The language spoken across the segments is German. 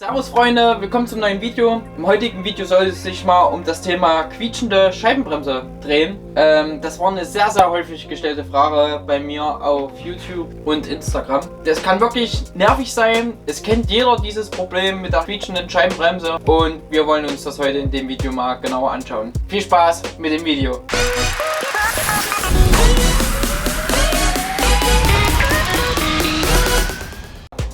Servus Freunde, willkommen zum neuen Video. Im heutigen Video soll es sich mal um das Thema quietschende Scheibenbremse drehen. Das war eine sehr häufig gestellte Frage bei mir auf YouTube und Instagram. Das kann wirklich nervig sein. Es kennt jeder dieses Problem mit der quietschenden Scheibenbremse und wir wollen uns das heute in dem Video mal genauer anschauen. Viel Spaß mit dem Video.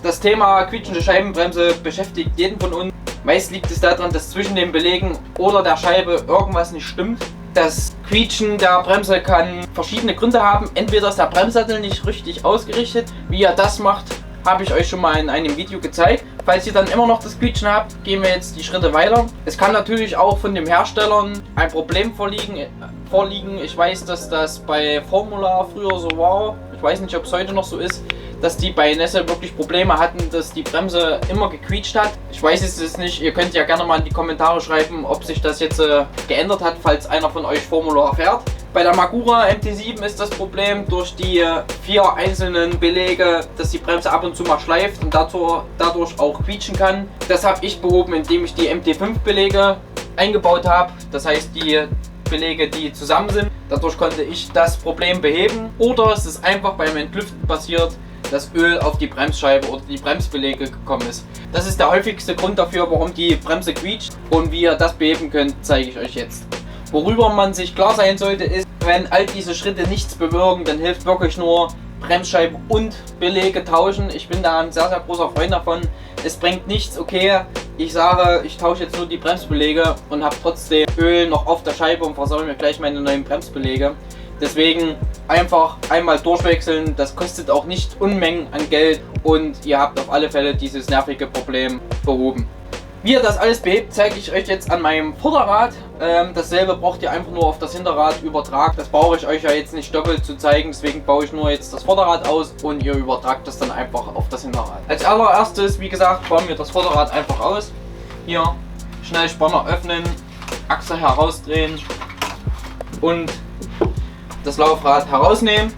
Das Thema quietschende Scheibenbremse beschäftigt jeden von uns. Meist liegt es daran, dass zwischen den Belegen oder der Scheibe irgendwas nicht stimmt. Das Quietschen der Bremse kann verschiedene Gründe haben. Entweder ist der Bremssattel nicht richtig ausgerichtet. Wie er das macht, habe ich euch schon mal in einem Video gezeigt. Falls ihr dann immer noch das Quietschen habt, gehen wir jetzt die Schritte weiter. Es kann natürlich auch von den Herstellern ein Problem vorliegen. Ich weiß, dass das bei Formula früher so war. Ich weiß nicht, ob es heute noch so ist, dass die bei Nesse wirklich Probleme hatten, dass die Bremse immer gequietscht hat. Ich weiß es nicht, ihr könnt ja gerne mal in die Kommentare schreiben, ob sich das jetzt geändert hat, falls einer von euch Formula fährt. Bei der Magura MT7 ist das Problem durch die 4 einzelnen Belege, dass die Bremse ab und zu mal schleift und dadurch auch quietschen kann. Das habe ich behoben, indem ich die MT5 Belege eingebaut habe. Das heißt, die Belege, die zusammen sind. Dadurch konnte ich das Problem beheben. Oder es ist einfach beim Entlüften passiert, dass Öl auf die Bremsscheibe oder die Bremsbeläge gekommen ist. Das ist der häufigste Grund dafür, warum die Bremse quietscht, und wie ihr das beheben könnt, zeige ich euch jetzt. Worüber man sich klar sein sollte, ist, wenn all diese Schritte nichts bewirken, dann hilft wirklich nur Bremsscheibe und Belege tauschen. Ich bin da ein sehr großer Freund davon. Es bringt nichts, okay, ich sage, ich tausche jetzt nur die Bremsbeläge und habe trotzdem Öl noch auf der Scheibe und versaue mir gleich meine neuen Bremsbeläge. Deswegen einfach einmal durchwechseln, das kostet auch nicht Unmengen an Geld und ihr habt auf alle Fälle dieses nervige Problem behoben. Wie ihr das alles behebt, zeige ich euch jetzt an meinem Vorderrad. Dasselbe braucht ihr einfach nur auf das Hinterrad übertragen. Das brauche ich euch ja jetzt nicht doppelt zu zeigen, deswegen baue ich nur jetzt das Vorderrad aus und ihr übertragt das dann einfach auf das Hinterrad. Als allererstes, wie gesagt, bauen wir das Vorderrad einfach aus. Hier, Schnellspanner öffnen, Achse herausdrehen und das Laufrad herausnehmen.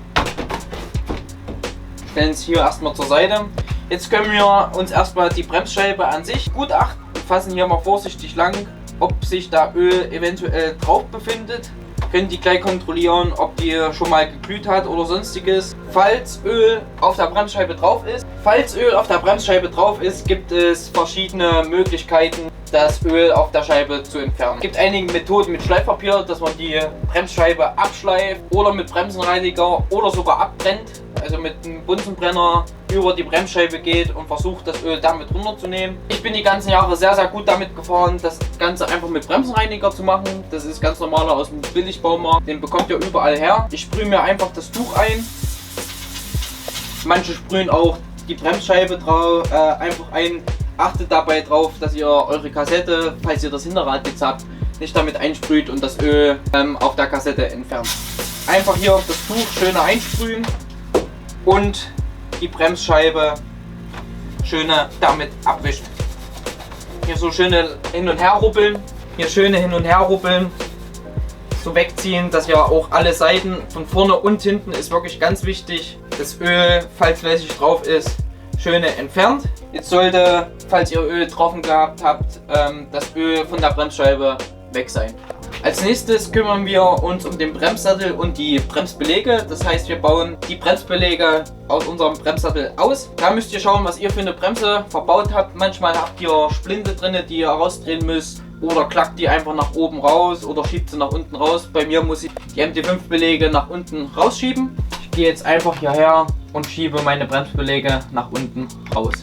Stellen es hier erstmal zur Seite. Jetzt können wir uns erstmal die Bremsscheibe an sich gutachten. Wir fassen hier mal vorsichtig lang, ob sich da Öl eventuell drauf befindet. Könnt ihr gleich kontrollieren, ob die schon mal geglüht hat oder sonstiges. Falls Öl auf der Bremsscheibe drauf ist, gibt es verschiedene Möglichkeiten, das Öl auf der Scheibe zu entfernen. Es gibt einige Methoden mit Schleifpapier, dass man die Bremsscheibe abschleift oder mit Bremsenreiniger oder sogar abbrennt. Also mit einem Bunsenbrenner über die Bremsscheibe geht und versucht, das Öl damit runterzunehmen. Ich bin die ganzen Jahre sehr gut damit gefahren, das Ganze einfach mit Bremsenreiniger zu machen. Das ist ganz normaler aus dem Billigbaumarkt. Den bekommt ihr überall her. Ich sprühe mir einfach das Tuch ein. Manche sprühen auch die Bremsscheibe einfach ein. Achtet dabei drauf, dass ihr eure Kassette, falls ihr das Hinterrad jetzt habt, nicht damit einsprüht und das Öl auf der Kassette entfernt. Einfach hier auf das Tuch schöner einsprühen und die Bremsscheibe schöne damit abwischen. Hier so schöne hin und her rubbeln. So wegziehen, dass ja auch alle Seiten von vorne und hinten ist wirklich ganz wichtig. Das Öl, falls flächig drauf ist, schöne entfernt. Jetzt sollte, falls ihr Öl drauf gehabt habt, das Öl von der Bremsscheibe weg sein. Als nächstes kümmern wir uns um den Bremssattel und die Bremsbeläge. Das heißt, wir bauen die Bremsbeläge aus unserem Bremssattel aus. Da müsst ihr schauen, was ihr für eine Bremse verbaut habt. Manchmal habt ihr Splinte drin, die ihr rausdrehen müsst. Oder klackt die einfach nach oben raus oder schiebt sie nach unten raus. Bei mir muss ich die MT5 Belege nach unten rausschieben. Ich gehe jetzt einfach hierher und schiebe meine Bremsbeläge nach unten raus.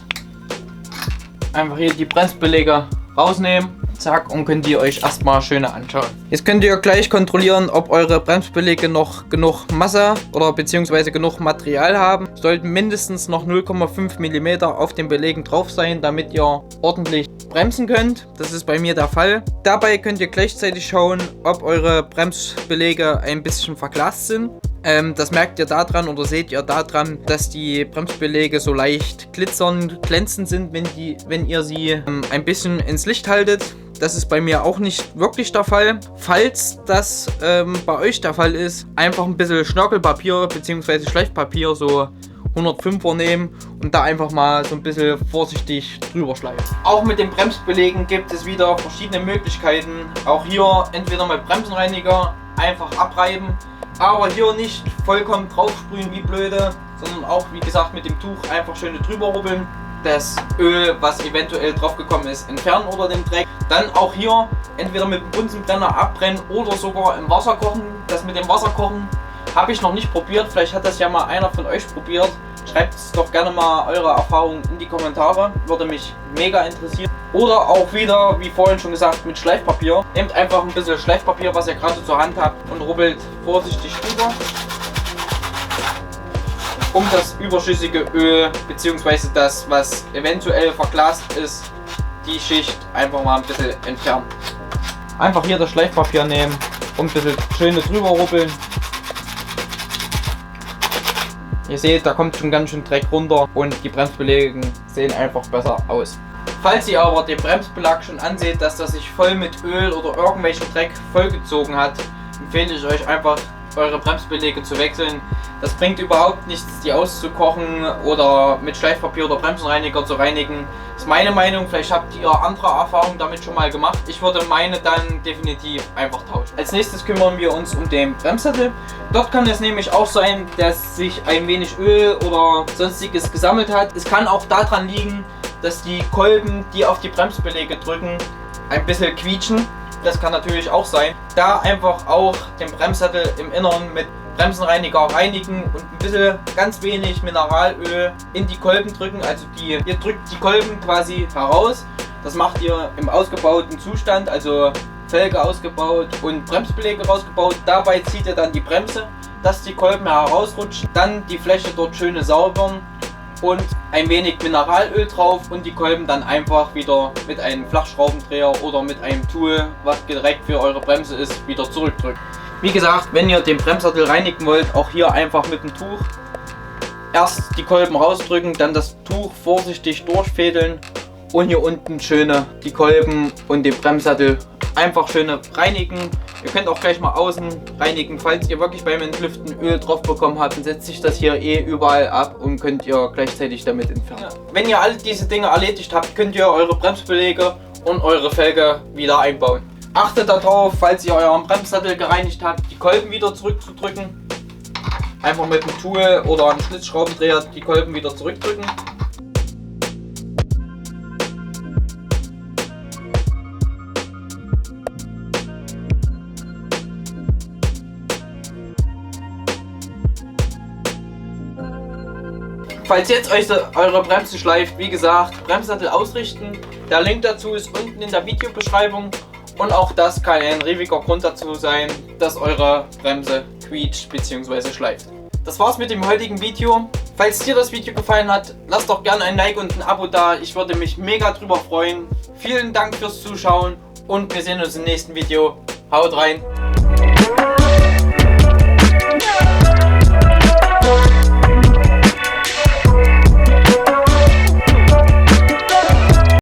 Einfach hier die Bremsbeläge rausnehmen. Zack, und könnt ihr euch erstmal schöne anschauen. Jetzt könnt ihr gleich kontrollieren, ob eure Bremsbeläge noch genug Masse oder beziehungsweise genug Material haben. Sollten mindestens noch 0,5 mm auf den Belegen drauf sein, damit ihr ordentlich bremsen könnt. Das ist bei mir der Fall. Dabei könnt ihr gleichzeitig schauen, ob eure Bremsbeläge ein bisschen verglast sind. Das merkt ihr daran oder seht ihr daran, dass die Bremsbeläge so leicht glänzend sind, wenn ihr sie ein bisschen ins Licht haltet. Das ist bei mir auch nicht wirklich der Fall. Falls das bei euch der Fall ist, einfach ein bisschen Schnörkelpapier bzw. Schleifpapier so 105er nehmen und da einfach mal so ein bisschen vorsichtig drüber schleifen. Auch mit den Bremsbelägen gibt es wieder verschiedene Möglichkeiten. Auch hier entweder mit Bremsenreiniger einfach abreiben, aber hier nicht vollkommen draufsprühen wie blöde, sondern auch wie gesagt mit dem Tuch einfach schön drüber rubbeln. Das Öl, was eventuell drauf gekommen ist, entfernen oder den Dreck. Dann auch hier entweder mit dem Bunsenbrenner abbrennen oder sogar im Wasser kochen. Das mit dem Wasser kochen habe ich noch nicht probiert. Vielleicht hat das ja mal einer von euch probiert. Schreibt es doch gerne mal eure Erfahrungen in die Kommentare. Würde mich mega interessieren. Oder auch wieder, wie vorhin schon gesagt, mit Schleifpapier. Nehmt einfach ein bisschen Schleifpapier, was ihr gerade zur Hand habt und rubbelt vorsichtig drüber, um das überschüssige Öl bzw. das, was eventuell verglast ist, die Schicht einfach mal ein bisschen entfernen. Einfach hier das Schleifpapier nehmen und ein bisschen schön drüber rubbeln. Ihr seht, da kommt schon ganz schön Dreck runter und die Bremsbeläge sehen einfach besser aus. Falls ihr aber den Bremsbelag schon anseht, dass das sich voll mit Öl oder irgendwelchen Dreck vollgezogen hat, empfehle ich euch einfach, eure Bremsbeläge zu wechseln. Das bringt überhaupt nichts, die auszukochen oder mit Schleifpapier oder Bremsenreiniger zu reinigen. Das ist meine Meinung, vielleicht habt ihr andere Erfahrungen damit schon mal gemacht. Ich würde meine dann definitiv einfach tauschen. Als nächstes kümmern wir uns um den Bremssattel. Dort kann es nämlich auch sein, dass sich ein wenig Öl oder sonstiges gesammelt hat. Es kann auch daran liegen, dass die Kolben, die auf die Bremsbeläge drücken, ein bisschen quietschen. Das kann natürlich auch sein. Da einfach auch den Bremssattel im Inneren mit Bremsenreiniger reinigen und ein bisschen ganz wenig Mineralöl in die Kolben drücken. Also ihr drückt die Kolben quasi heraus. Das macht ihr im ausgebauten Zustand, also Felge ausgebaut und Bremsbeläge rausgebaut. Dabei zieht ihr dann die Bremse, dass die Kolben herausrutschen. Dann die Fläche dort schön saubern und ein wenig Mineralöl drauf und die Kolben dann einfach wieder mit einem Flachschraubendreher oder mit einem Tool, was direkt für eure Bremse ist, wieder zurückdrücken. Wie gesagt, wenn ihr den Bremssattel reinigen wollt, auch hier einfach mit dem Tuch erst die Kolben rausdrücken, dann das Tuch vorsichtig durchfädeln und hier unten schöne die Kolben und den Bremssattel einfach schön reinigen. Ihr könnt auch gleich mal außen reinigen, falls ihr wirklich beim Entlüften Öl drauf bekommen habt, dann setzt sich das hier überall ab und könnt ihr gleichzeitig damit entfernen. Wenn ihr all diese Dinge erledigt habt, könnt ihr eure Bremsbeläge und eure Felge wieder einbauen. Achtet darauf, falls ihr euren Bremssattel gereinigt habt, die Kolben wieder zurückzudrücken. Einfach mit einem Tool oder einem Schlitzschraubendreher die Kolben wieder zurückdrücken. Falls jetzt euch eure Bremse schleift, wie gesagt, Bremssattel ausrichten. Der Link dazu ist unten in der Videobeschreibung. Und auch das kann ein riesiger Grund dazu sein, dass eure Bremse quietscht bzw. schleift. Das war's mit dem heutigen Video. Falls dir das Video gefallen hat, lasst doch gerne ein Like und ein Abo da. Ich würde mich mega drüber freuen. Vielen Dank fürs Zuschauen und wir sehen uns im nächsten Video. Haut rein!